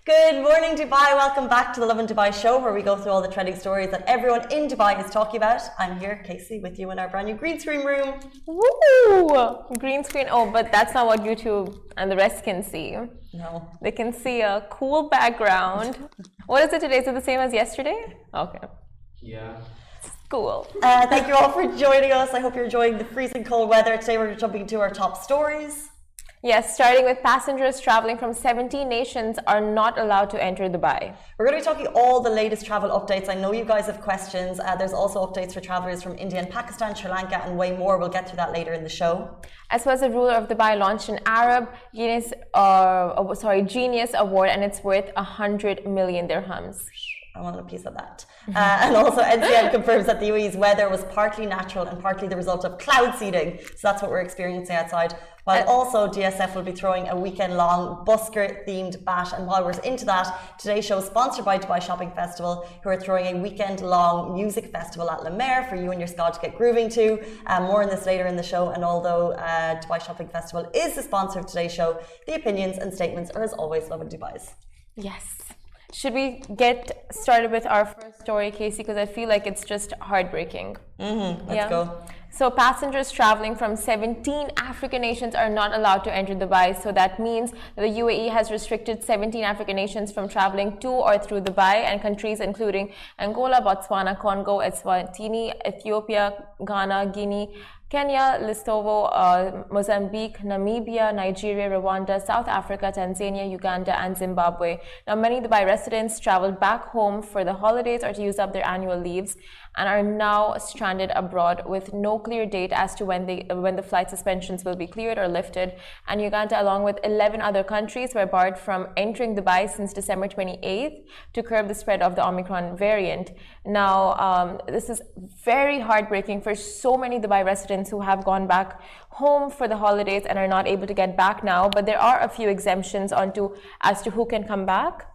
Good morning, Dubai. Welcome back to the Lovin Dubai show, where we go through all the trending stories that everyone in Dubai is talking about. I'm here, Casey, with you in our brand new green screen room. Woo! Green screen. Oh, but that's not what YouTube and the rest can see. No. They can see a cool background. What is it today? Is it the same as yesterday? Okay. Yeah. Cool. Thank you all for joining us. I hope you're enjoying the freezing cold weather. Today we're jumping to our top stories. Yes, starting with passengers traveling from 17 nations are not allowed to enter Dubai. We're going to be talking all the latest travel updates. I know you guys have questions. There's also updates for travelers from India and Pakistan, Sri Lanka, and way more. We'll get to that later in the show. As well as the ruler of Dubai launched an Arab Genius Award, and it's worth 100 million dirhams. I want a piece of that. And also NCM confirms that the UAE's weather was partly natural and partly the result of cloud seeding. So that's what we're experiencing outside. While also DSF will be throwing a weekend-long Busker themed bash. And while we're into that, today's show is sponsored by Dubai Shopping Festival, who are throwing a weekend-long music festival at La Mer for you and your squad to get grooving to. More on this later in the show. And although Dubai Shopping Festival is the sponsor of today's show, the opinions and statements are as always Lovin Dubai's. Yes. Should we get started with our first story, Casey? Because I feel like it's just heartbreaking. Let's go. So passengers traveling from 17 African nations are not allowed to enter Dubai. So that means that the UAE has restricted 17 African nations from traveling to or through Dubai, and countries including Angola, Botswana, Congo, Eswatini, Ethiopia, Ghana, Guinea, Kenya, Lesotho, Mozambique, Namibia, Nigeria, Rwanda, South Africa, Tanzania, Uganda, and Zimbabwe. Now, many Dubai residents traveled back home for the holidays or to use up their annual leaves and are now stranded abroad with no clear date as to when the flight suspensions will be cleared or lifted. And Uganda, along with 11 other countries, were barred from entering Dubai since December 28th to curb the spread of the Omicron variant. Now, this is very heartbreaking for so many Dubai residents who have gone back home for the holidays and are not able to get back now, but there are a few exemptions as to who can come back.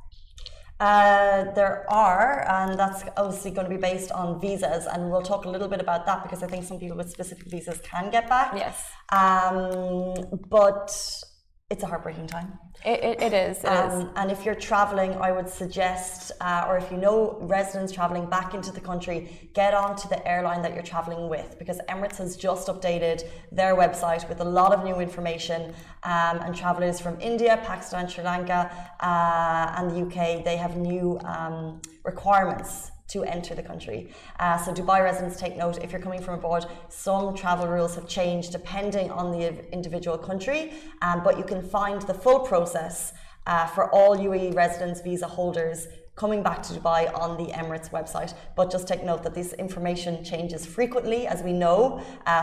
There are, and that's obviously going to be based on visas, and we'll talk a little bit about that because I think some people with specific visas can get back. Yes. But it's a heartbreaking time. It is. And if you're traveling, I would suggest, or if you know residents traveling back into the country, get onto the airline that you're traveling with, because Emirates has just updated their website with a lot of new information. And travelers from India, Pakistan, Sri Lanka, and the UK, they have new requirements to enter the country. So Dubai residents, take note, if you're coming from abroad, some travel rules have changed depending on the individual country, but you can find the full process for all UAE residents, visa holders coming back to Dubai on the Emirates website. But just take note that this information changes frequently, as we know,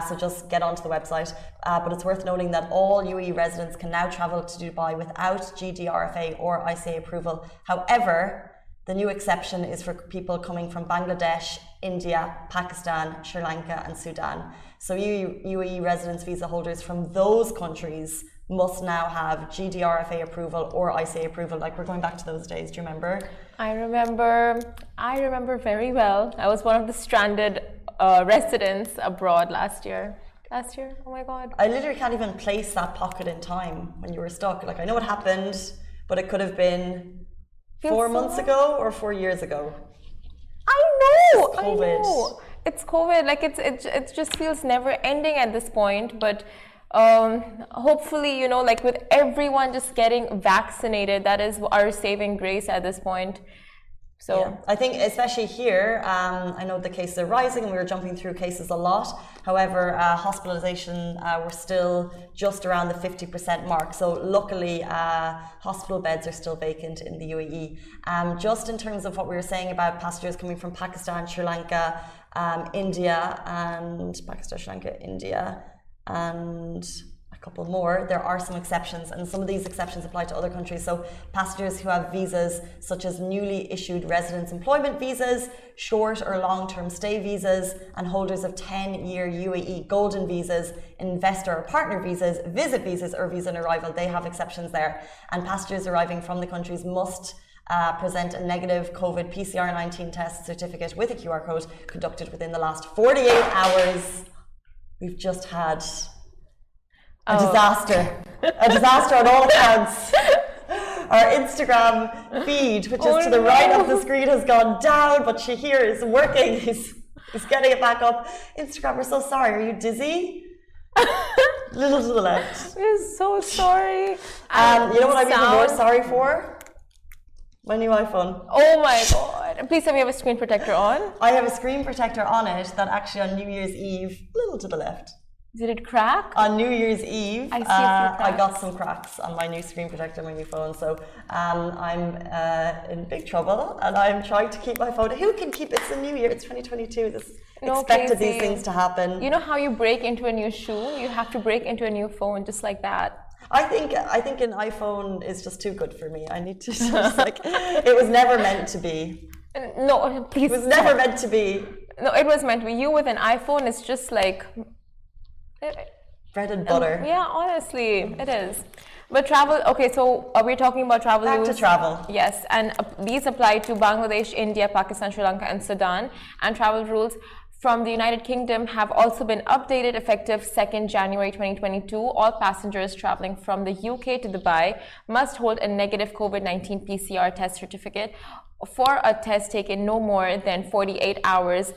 so just get onto the website. But it's worth noting that all UAE residents can now travel to Dubai without GDRFA or ICA approval. However, the new exception is for people coming from Bangladesh, India, Pakistan, Sri Lanka, and Sudan. So UAE residence visa holders from those countries must now have GDRFA approval or ICA approval. Like, we're going back to those days. Do you remember? I remember very well. I was one of the stranded residents abroad last year. Oh my God. I literally can't even place that pocket in time when you were stuck. Like, I know what happened, but it could have been 4 months ago or 4 years ago. I know. COVID. It's COVID. Like, it just feels never ending at this point. But hopefully, like with everyone just getting vaccinated, that is our saving grace at this point. So yeah. I think especially here, I know the cases are rising and we were jumping through cases a lot. However, hospitalization, we're still just around the 50% mark. So luckily, hospital beds are still vacant in the UAE. Just in terms of what we were saying about passengers coming from Pakistan, Sri Lanka, India, and a couple more, there are some exceptions, and some of these exceptions apply to other countries. So passengers who have visas such as newly issued residence employment visas, short or long-term stay visas, and holders of 10-year UAE golden visas, investor or partner visas, visit visas, or visa on arrival, they have exceptions there. And passengers arriving from the countries must present a negative COVID PCR-19 test certificate with a QR code conducted within the last 48 hours. We've just had a disaster on all accounts. our Instagram feed, which is to the right of the screen, has gone down, but Shahir is working. He's getting it back up. Instagram, we're so sorry. Are you dizzy? Little to the left. We're so sorry. You know what I'm even more sorry for? My new iPhone. Oh my God. Please tell me you have a screen protector on. I have a screen protector on it that actually on New Year's Eve, little to the left. Did it crack? On New Year's Eve, I see a few cracks. I got some cracks on my new screen protector on my new phone. So I'm in big trouble and I'm trying to keep my phone. Who can keep it? It's the new year, it's 2022. Expected these things to happen. You know how you break into a new shoe? You have to break into a new phone just like that. I think an iPhone is just too good for me. I need to just it was never meant to be. No, please. It was never meant to be. No, it was meant to be. You with an iPhone is just like bread and butter. Yeah, honestly, it is. But travel, okay, so are we talking about travel Back to travel. Yes, and these apply to Bangladesh, India, Pakistan, Sri Lanka, and Sudan. And travel rules from the United Kingdom have also been updated effective 2nd January 2022. All passengers traveling from the UK to Dubai must hold a negative COVID-19 PCR test certificate for a test taken no more than 48 hours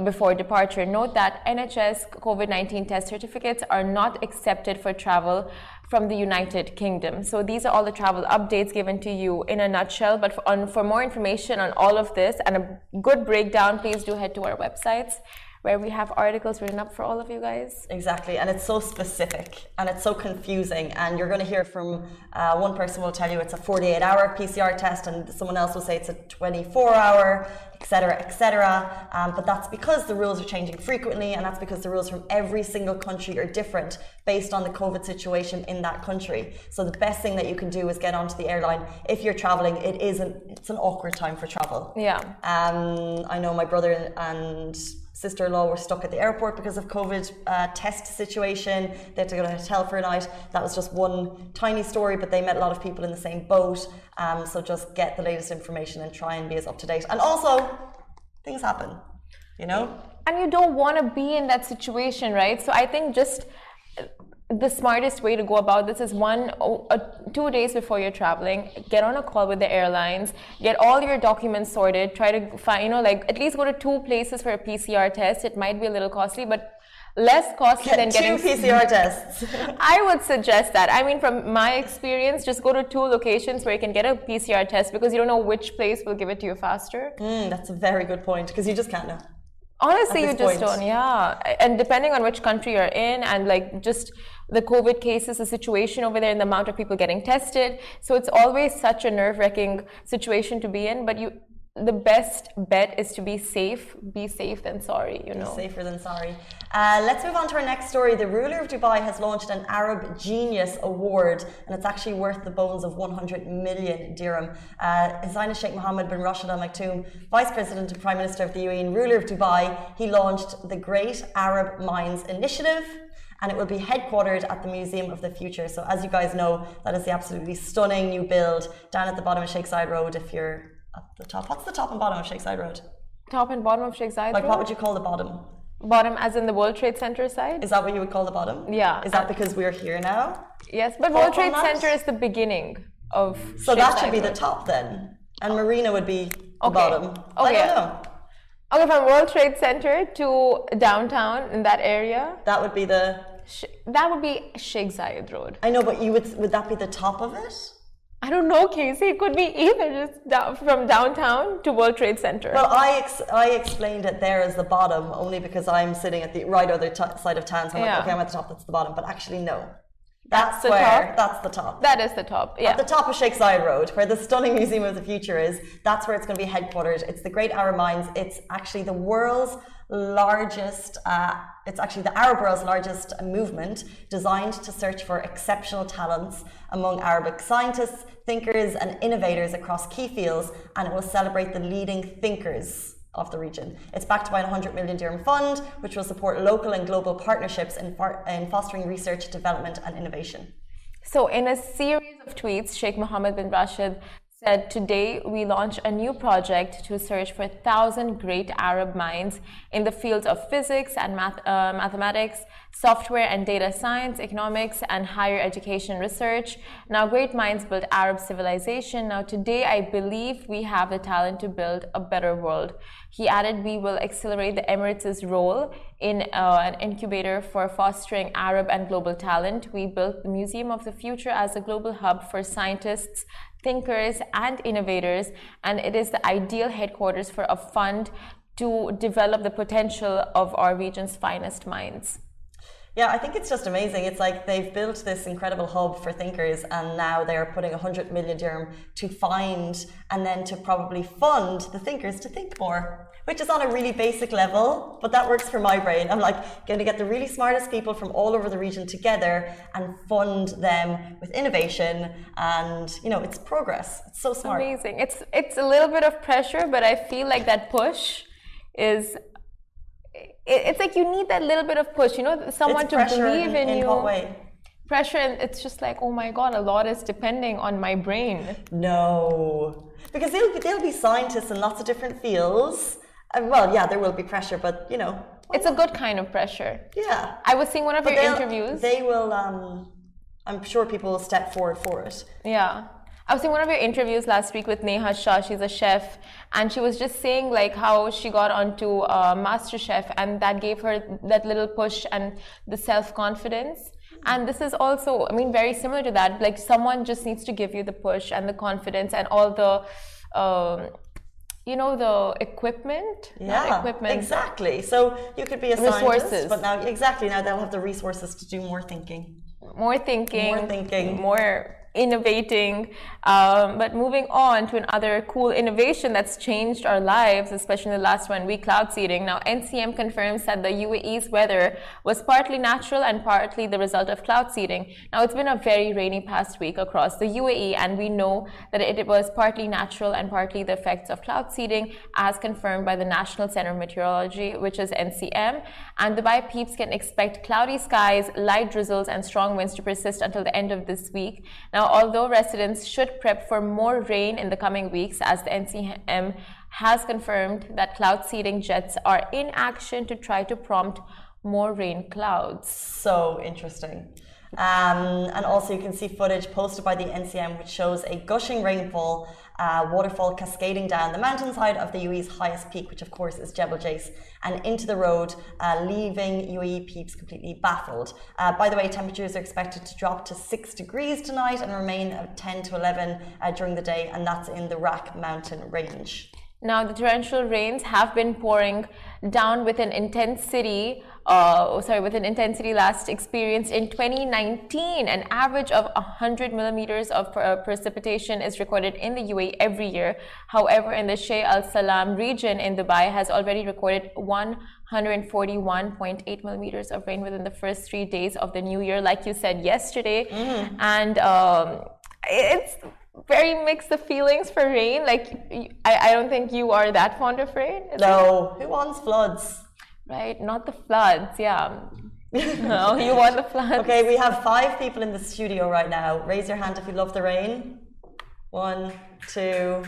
before departure. Note that NHS COVID-19 test certificates are not accepted for travel from the United Kingdom. So these are all the travel updates given to you in a nutshell. But for more information on all of this and a good breakdown, please do head to our websites, where we have articles written up for all of you guys. Exactly, and it's so specific and it's so confusing, and you're going to hear from one person will tell you it's a 48-hour PCR test and someone else will say it's a 24-hour, etc., etc. But that's because the rules are changing frequently, and that's because the rules from every single country are different based on the COVID situation in that country. So the best thing that you can do is get onto the airline. If you're traveling, it's an awkward time for travel. Yeah. I know my brother and sister-in-law were stuck at the airport because of COVID test situation. They had to go to a hotel for a night. That was just one tiny story, but they met a lot of people in the same boat. So just get the latest information and try and be as up to date. And also, things happen, you know? And you don't want to be in that situation, right? So I think just the smartest way to go about this is 2 days before you're traveling, get on a call with the airlines, get all your documents sorted, try to find, at least go to 2 places for a PCR test. It might be a little costly, but less costly than getting 2 PCR tests. I would suggest that. I mean, from my experience, just go to 2 locations where you can get a PCR test, because you don't know which place will give it to you faster. That's a very good point, because you just can't know. Honestly, you just don't, yeah. And depending on which country you're in and just the COVID cases, the situation over there and the amount of people getting tested. So it's always such a nerve-wracking situation to be in, but the best bet is to be safe. Be safe than sorry, Be safer than sorry. Let's move on to our next story. The ruler of Dubai has launched an Arab Genius Award, and it's actually worth the bones of 100 million dirham. His Highness Sheikh Mohammed bin Rashid Al Maktoum, Vice President and Prime Minister of the UAE and ruler of Dubai, he launched the Great Arab Minds Initiative, and it will be headquartered at the Museum of the Future. So as you guys know, that is the absolutely stunning new build down at the bottom of Sheikh Zayed Road. If you're at the top, what's the top and bottom of Sheikh Zayed Road? Top and bottom of Sheikh Zayed Road? What would you call the bottom? Bottom as in the World Trade Center side? Is that what you would call the bottom? Yeah. Is that because we're here now? Yes, but World Trade Center is the beginning of So Sheikh that should Zayed be the Road. top then. And Marina would be the bottom. Okay. I don't know. Okay, from World Trade Center to downtown in that area. That would be That would be Sheikh Zayed Road. I know, but would that be the top of it? I don't know, Casey. It could be either just from downtown to World Trade Center. Well, I explained it there as the bottom only because I'm sitting at the right other side of town. So I'm like, okay, I'm at the top, that's the bottom. But actually, no. That's the top? That's the top. That is the top, yeah. At the top of Sheikh Zayed Road, where the stunning Museum of the Future is, that's where it's going to be headquartered. It's the Great Arab Minds. It's actually the world's largest, it's actually the Arab world's largest movement designed to search for exceptional talents among Arabic scientists, thinkers and innovators across key fields, and it will celebrate the leading thinkers of the region. It's backed by a 100 million dirham fund, which will support local and global partnerships in fostering research, development and innovation. So in a series of tweets, Sheikh Mohammed bin Rashid said, today we launch a new project to search for 1,000 great Arab minds in the fields of physics and mathematics, software and data science, economics, and higher education research. Now, great minds built Arab civilization. Now, today I believe we have the talent to build a better world. He added, we will accelerate the Emirates' role in an incubator for fostering Arab and global talent. We built the Museum of the Future as a global hub for scientists, thinkers, and innovators, and it is the ideal headquarters for a fund to develop the potential of our region's finest minds. Yeah, I think it's just amazing. It's like they've built this incredible hub for thinkers, and now they're putting 100 million dirham to find and then to probably fund the thinkers to think more, which is on a really basic level, but that works for my brain. I'm like going to get the really smartest people from all over the region together and fund them with innovation, and you know, it's progress. It's so smart. Amazing. It's a little bit of pressure, but I feel like that push is. It's like you need that little bit of push, you know, someone to believe in you. In what way? Pressure, and it's just like, oh my God, a lot is depending on my brain. No, because they'll be scientists in lots of different fields. Well, yeah, there will be pressure, but you know, it's a good kind of pressure. Yeah, I was seeing one of your interviews. They will. I'm sure people will step forward for it. Yeah. I was in one of your interviews last week with Neha Shah. She's a chef, and she was just saying like how she got onto MasterChef, and that gave her that little push and the self-confidence. And this is also, I mean, very similar to that. Like someone just needs to give you the push and the confidence and all the, you know, the equipment. Yeah, exactly. So you could be a scientist, but now they'll have the resources to do more thinking. More innovating, but moving on to another cool innovation that's changed our lives, especially in the last 1 week, cloud seeding. Now, NCM confirms that the UAE's weather was partly natural and partly the result of cloud seeding. Now, it's been a very rainy past week across the UAE, and we know that it was partly natural and partly the effects of cloud seeding, as confirmed by the National Center of Meteorology, which is NCM. And Dubai peeps can expect cloudy skies, light drizzles, and strong winds to persist until the end of this week. Now, although residents should prep for more rain in the coming weeks, as the NCM has confirmed that cloud seeding jets are in action to try to prompt more rain clouds. So interesting. And also you can see footage posted by the NCM which shows a gushing rainfall, waterfall cascading down the mountainside of the UAE's highest peak, which of course is Jebel Jais, and into the road, leaving UAE peeps completely baffled. By the way, temperatures are expected to drop to 6 degrees tonight and remain at 10 to 11 during the day, and that's in the Rak mountain range. Now, the torrential rains have been pouring down with an intensity last experienced in 2019. An average of 100 millimeters of precipitation is recorded in the UAE every year. However, in the Sheikh Al Salam region in Dubai has already recorded 141.8 millimeters of rain within the first 3 days of the new year, like you said yesterday. And it's very mixed the feelings for rain. Like I don't think you are that fond of rain. No, who wants floods? Right, not the floods, yeah. No, you want the floods. Okay, we have 5 people in the studio right now. Raise your hand if you love the rain. 1, 2.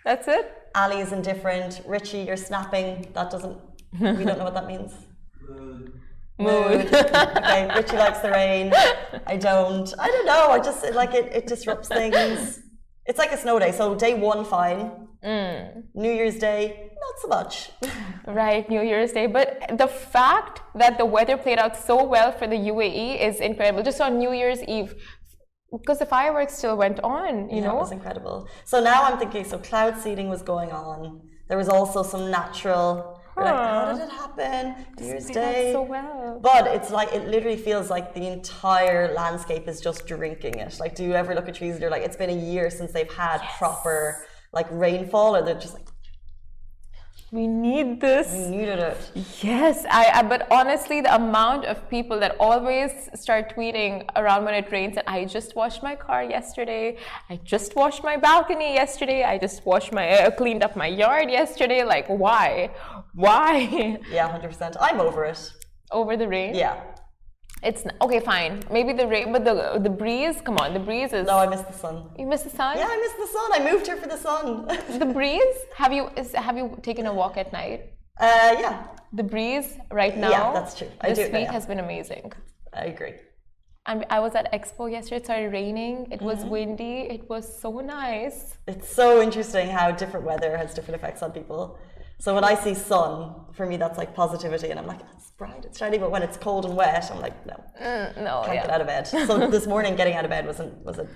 That's it? Ali is indifferent. Richie, you're snapping. That doesn't, we don't know what that means. Mood. Okay, Richie likes the rain. I don't know. I just, like it disrupts things. It's like a snow day. So day 1, fine. New Year's Day, not so much. Right, New Year's Day. But the fact that the weather played out so well for the UAE is incredible. Just on New Year's Eve, because the fireworks still went on, you know? It was incredible. So now I'm thinking, so cloud seeding was going on. There was also some natural... Like, how did it happen? New Year's Day. So well. But it's like, it literally feels like the entire landscape is just drinking it. Like, do you ever look at trees and you're like, it's been a year since they've had proper like rainfall, or they're just like, we need this. We needed it. Yes, but honestly, the amount of people that always start tweeting around when it rains that I just washed my car yesterday, I just washed my balcony yesterday, I just cleaned up my yard yesterday. Like, why? Yeah, 100%. I'm over it. Over the rain? Yeah. It's okay, fine. Maybe the rain, but the breeze. Come on, the breeze is. No, I miss the sun. You miss the sun? Yeah, I miss the sun. I moved here for the sun. The breeze. Have you taken a walk at night? Yeah. The breeze right now. Yeah, that's true. This week has been amazing. I agree. I was at Expo yesterday. It started raining. It was windy. It was so nice. It's so interesting how different weather has different effects on people. So when I see sun, for me that's like positivity, and I'm like, it's bright, it's shiny. But when it's cold and wet, I'm like, no, can't get out of bed. So this morning, getting out of bed was a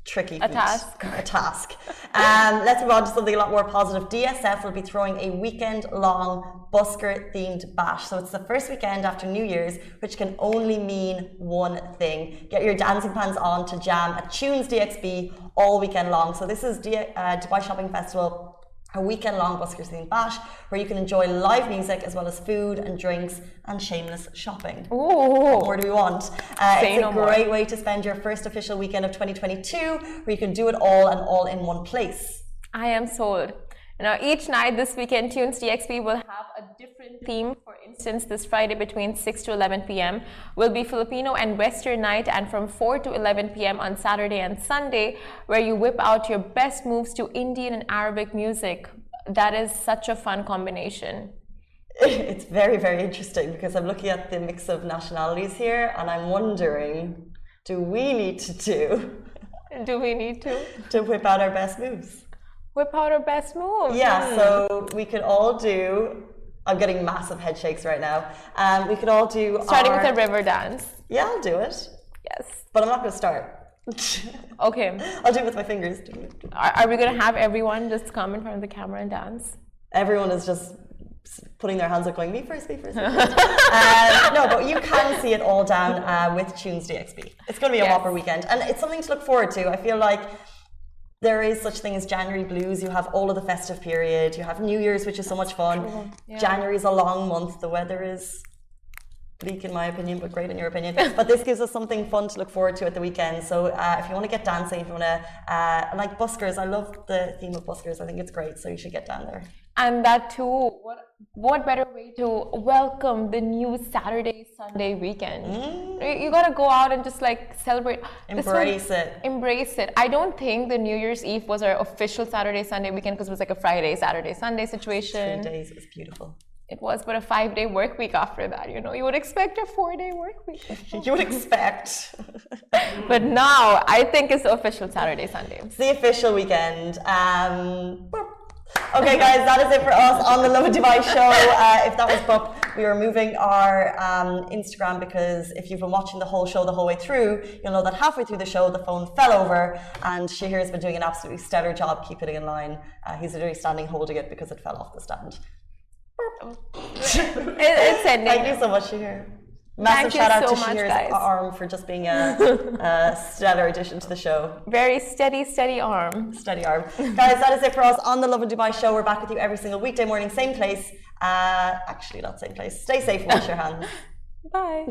tricky feat. A task. Let's move on to something a lot more positive. DSF will be throwing a weekend-long Busker themed bash. So it's the first weekend after New Year's, which can only mean one thing. Get your dancing pants on to jam at Tunes DXB all weekend long. So this is Dubai Shopping Festival, a weekend-long Busker themed bash where you can enjoy live music as well as food and drinks and shameless shopping. Ooh. What more do we want? It's a great way to spend your first official weekend of 2022 where you can do it all and all in one place. I am sold. Now, each night this weekend, Tunes DXB will have a different theme. For instance, this Friday between 6 to 11 p.m. will be Filipino and Western night, and from 4 to 11 p.m. on Saturday and Sunday, where you whip out your best moves to Indian and Arabic music. That is such a fun combination. It's very, very interesting because I'm looking at the mix of nationalities here, and I'm wondering, do we need to whip out our best moves? Whip out our best moves. Yeah, so we could all do. I'm getting massive head shakes right now. We could all do. Starting with a river dance. Yeah, I'll do it. Yes. But I'm not going to start. Okay. I'll do it with my fingers. Are we going to have everyone just come in front of the camera and dance? Everyone is just putting their hands up going, me first, me first, me first. No, but you can see it all down with Tunes DXB. It's going to be a whopper weekend. And it's something to look forward to. I feel like there is such thing as January blues. You have all of the festive period. You have New Year's, which is so much fun. Yeah. January is a long month. The weather is bleak in my opinion, but great in your opinion. But this gives us something fun to look forward to at the weekend. So if you want to get dancing, if you want to, like Buskers, I love the theme of Buskers. I think it's great. So you should get down there. And that too, what better way to welcome the new Saturday, Sunday weekend? You gotta go out and just like celebrate. Embrace it. Embrace it. I don't think the New Year's Eve was our official Saturday, Sunday weekend because it was like a Friday, Saturday, Sunday situation. 3 days is beautiful. It was, but a 5-day work week after that, you know, you would expect a 4-day work week. You would expect. But now, I think it's the official Saturday, Sunday. It's the official weekend. Okay, guys, that is it for us on the Lovin Dubai show. If that was Bup, we are moving our Instagram because if you've been watching the whole show the whole way through, you'll know that halfway through the show, the phone fell over and Shahir has been doing an absolutely stellar job keeping it in line. He's literally standing holding it because it fell off the stand. It's ending. Thank you so much, Shahir. Massive shout out to Shahir's arm for just being a stellar addition to the show. Very steady arm. Steady arm. Guys, that is it for us on the Lovin Dubai show. We're back with you every single weekday morning, same place. Actually, not same place. Stay safe, wash your hands. Bye.